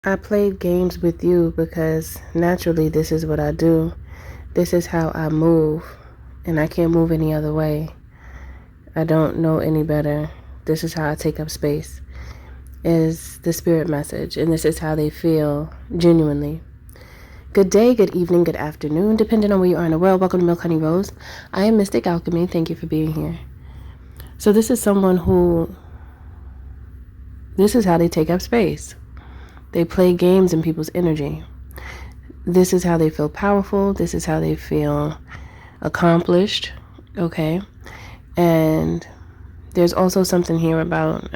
I played games with you because naturally this is what I do. This is how I move, and I can't move any other way. I don't know any better. This is how I take up space, is the spirit message, and this is how they feel genuinely. Good day, good evening, good afternoon, depending on where you are in the world. Welcome to Milk Honey Rose. I am Mystic Alchemy. Thank you for being here. So this is someone who, this is how they take up space. They play games in people's energy. This is how they feel powerful. This is how they feel accomplished. Okay. And there's also something here about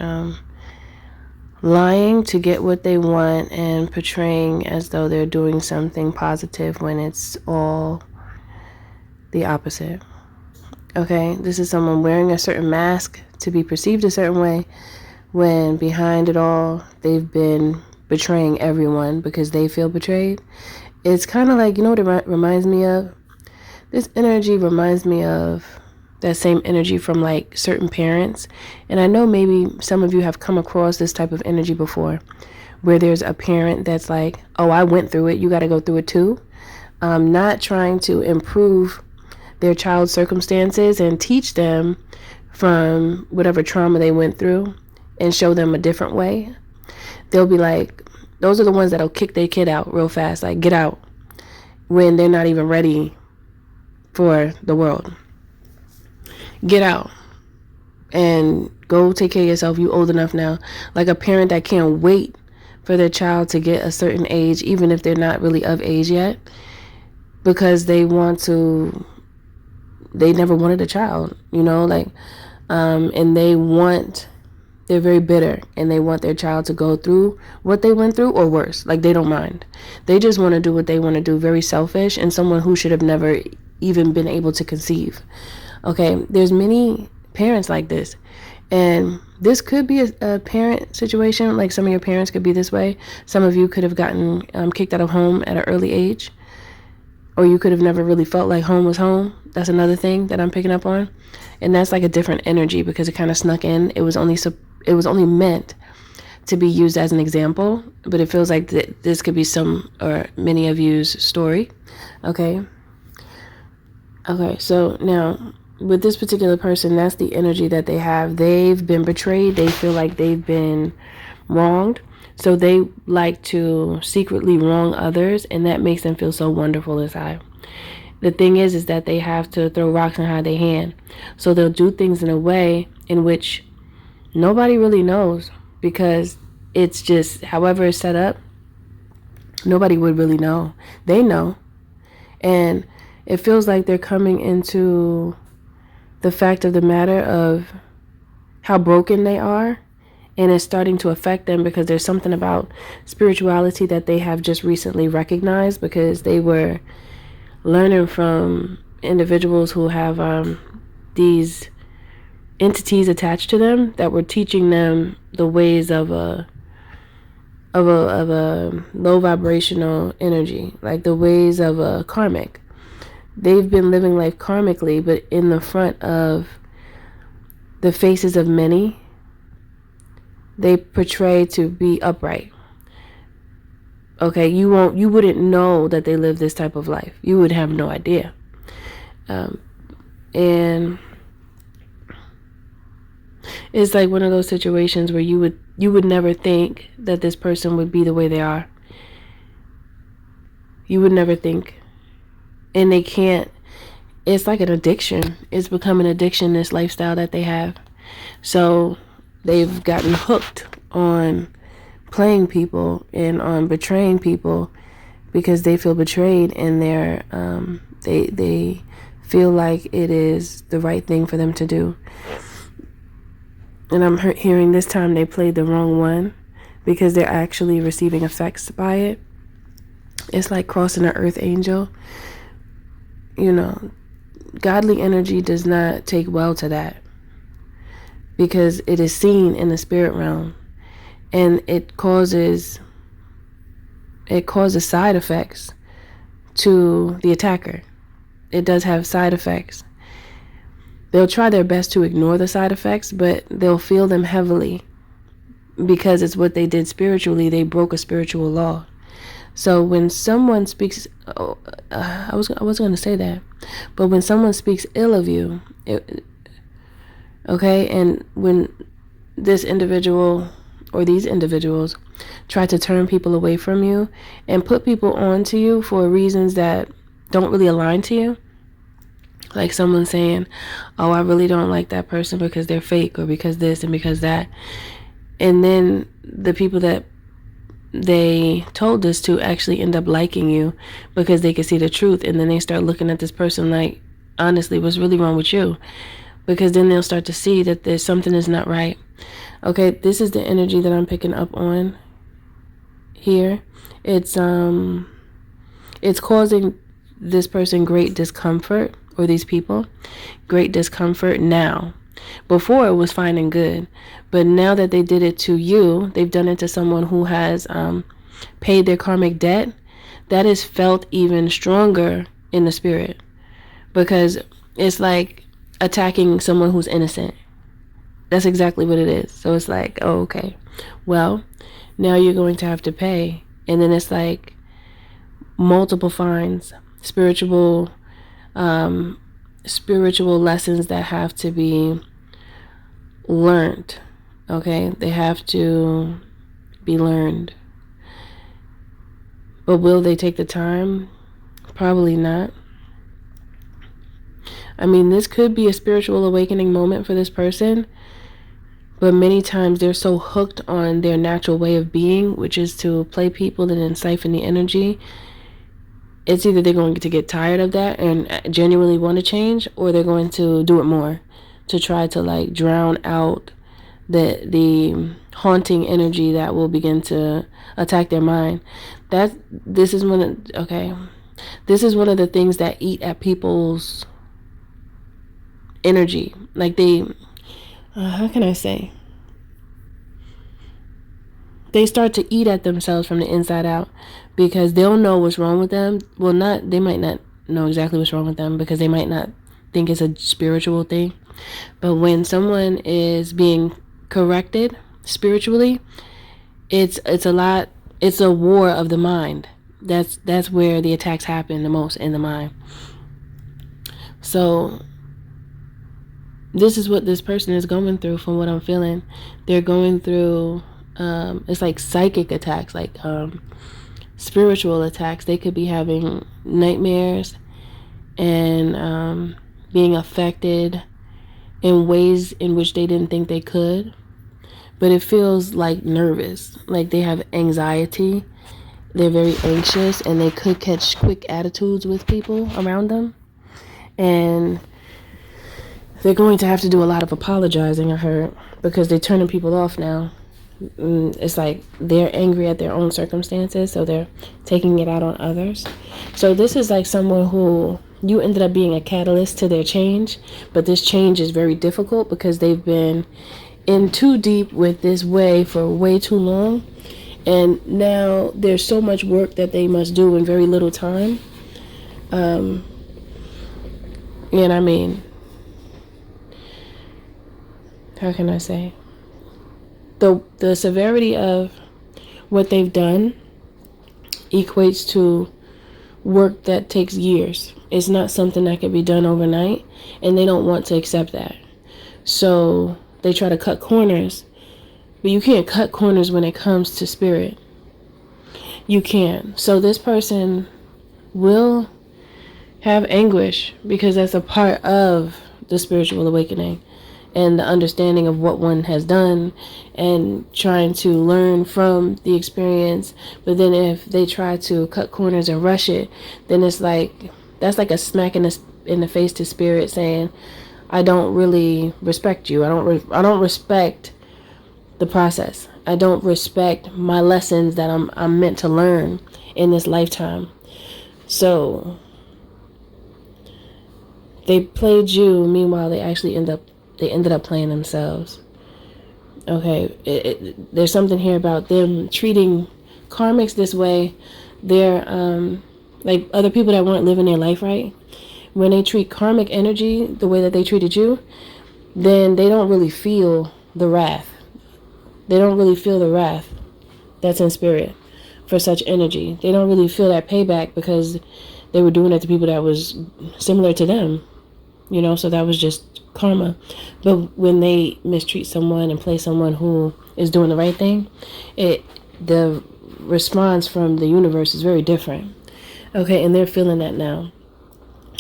lying to get what they want and portraying as though they're doing something positive when it's all the opposite. Okay. This is someone wearing a certain mask to be perceived a certain way when behind it all, they've been betraying everyone because they feel betrayed. It's kind of like, you know what it reminds me of? This energy reminds me of that same energy from like certain parents. And I know maybe some of you have come across this type of energy before, where there's a parent that's like, oh, I went through it, you got to go through it too. Not trying to improve their child's circumstances and teach them from whatever trauma they went through and show them a different way. They'll be like, those are the ones that'll kick their kid out real fast, like get out, when they're not even ready for the world. Get out and go take care of yourself. You old enough now. Like a parent that can't wait for their child to get a certain age, even if they're not really of age yet, because they never wanted a child, you know, like, and they're very bitter and they want their child to go through what they went through or worse. Like they don't mind. They just want to do what they want to do. Very selfish, and someone who should have never even been able to conceive. Okay, there's many parents like this, and this could be a parent situation. Like some of your parents could be this way. Some of you could have gotten kicked out of home at an early age, or you could have never really felt like home was home. That's another thing that I'm picking up on, and that's like a different energy because it kind of snuck in. It was only meant to be used as an example, but it feels like this could be some or many of you's story. Okay, so now with this particular person, that's the energy that they have. They've been betrayed. They feel like they've been wronged. So they like to secretly wrong others, and that makes them feel so wonderful inside. The thing is that they have to throw rocks and hide their hand. So they'll do things in a way in which nobody really knows, because it's just however it's set up. Nobody would really know. They know. And it feels like they're coming into the fact of the matter of how broken they are, and it's starting to affect them because there's something about spirituality that they have just recently recognized, because they were learning from individuals who have these entities attached to them that were teaching them the ways of a low vibrational energy, like the ways of a karmic. They've been living life karmically, but in the front of the faces of many, they portray to be upright. Okay, you wouldn't know that they live this type of life. You would have no idea. And it's like one of those situations where you would never think that this person would be the way they are. You would never think. And they can't. It's like an addiction. It's become an addiction, this lifestyle that they have. So they've gotten hooked on playing people and on betraying people because they feel betrayed, and they feel like it is the right thing for them to do. And I'm hearing this time they played the wrong one because they're actually receiving effects by it. It's like crossing an earth angel. You know, godly energy does not take well to that because it is seen in the spirit realm, and it causes side effects to the attacker. It does have side effects. They'll try their best to ignore the side effects, but they'll feel them heavily because it's what they did spiritually. They broke a spiritual law. So when someone speaks, I wasn't going to say that, but when someone speaks ill of you, okay, and when this individual or these individuals try to turn people away from you and put people onto you for reasons that don't really align to you, like someone saying, oh, I really don't like that person because they're fake, or because this and because that, and then the people that they told this to actually end up liking you because they can see the truth, and then they start looking at this person like, honestly, what's really wrong with you? Because then they'll start to see that there's something that's not right. Okay, this is the energy that I'm picking up on here. It's causing this person great discomfort, or these people great discomfort now. Before it was fine and good, but now that they did it to you, they've done it to someone who has paid their karmic debt. That is felt even stronger in the spirit, because it's like attacking someone who's innocent. That's exactly what it is. So it's like, oh, okay, well, now you're going to have to pay. And then it's like multiple fines, spiritual lessons that have to be learned. Okay, they have to be learned. But will they take the time? Probably not. I mean, this could be a spiritual awakening moment for this person, but many times they're so hooked on their natural way of being, which is to play people and then siphon the energy. It's either they're going to get tired of that and genuinely want to change, or they're going to do it more to try to like drown out the haunting energy that will begin to attack their mind. This is one of the things that eat at people's energy. Like they, how can I say? They start to eat at themselves from the inside out, because they'll know what's wrong with them. Well, they might not know exactly what's wrong with them, because they might not think it's a spiritual thing. But when someone is being corrected spiritually, it's a war of the mind. That's where the attacks happen the most, in the mind. So this is what this person is going through, from what I'm feeling. They're going through it's like psychic attacks, like spiritual attacks. They could be having nightmares and being affected in ways in which they didn't think they could. But it feels like nervous, like they have anxiety. They're very anxious, and they could catch quick attitudes with people around them. And they're going to have to do a lot of apologizing, I heard, because they're turning people off now. It's like they're angry at their own circumstances, so they're taking it out on others. So this is like someone who you ended up being a catalyst to their change, but this change is very difficult because they've been in too deep with this way for way too long, and now there's so much work that they must do in very little time. And I mean, how can I say? The severity of what they've done equates to work that takes years. It's not something that can be done overnight, and they don't want to accept that. So they try to cut corners, but you can't cut corners when it comes to spirit. You can't. So this person will have anguish, because that's a part of the spiritual awakening and the understanding of what one has done and trying to learn from the experience. But then if they try to cut corners and rush it, then it's like, that's like a smack in the face to spirit, saying, I don't really respect you. I don't respect the process. I don't respect my lessons that I'm meant to learn in this lifetime. So they played you, meanwhile they actually ended up playing themselves. Okay, there's something here about them treating karmics this way. They're like other people that weren't living their life right. When they treat karmic energy the way that they treated you, then they don't really feel the wrath. They don't really feel the wrath that's in spirit for such energy. They don't really feel that payback because they were doing it to people that was similar to them. You know, so that was just karma. But when they mistreat someone and play someone who is doing the right thing, the response from the universe is very different. Okay, and they're feeling that now.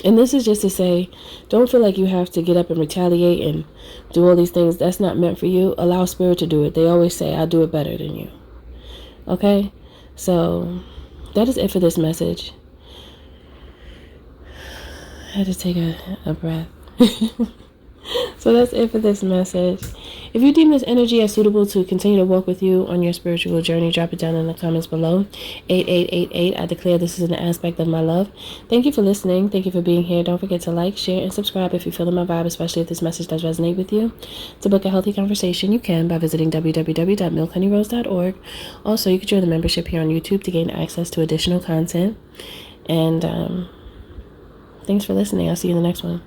And this is just to say, don't feel like you have to get up and retaliate and do all these things. That's not meant for you. Allow spirit to do it. They always say, I'll do it better than you. Okay? So, that is it for this message. I had to take a breath. So that's it for this message. If you deem this energy as suitable to continue to walk with you on your spiritual journey, drop it down in the comments below. 8888, I declare this is an aspect of my love. Thank you for listening. Thank you for being here. Don't forget to like, share, and subscribe if you feel my vibe, especially if this message does resonate with you. To book a healthy conversation, you can by visiting www.milkhoneyrose.org. Also, you can join the membership here on YouTube to gain access to additional content. And thanks for listening. I'll see you in the next one.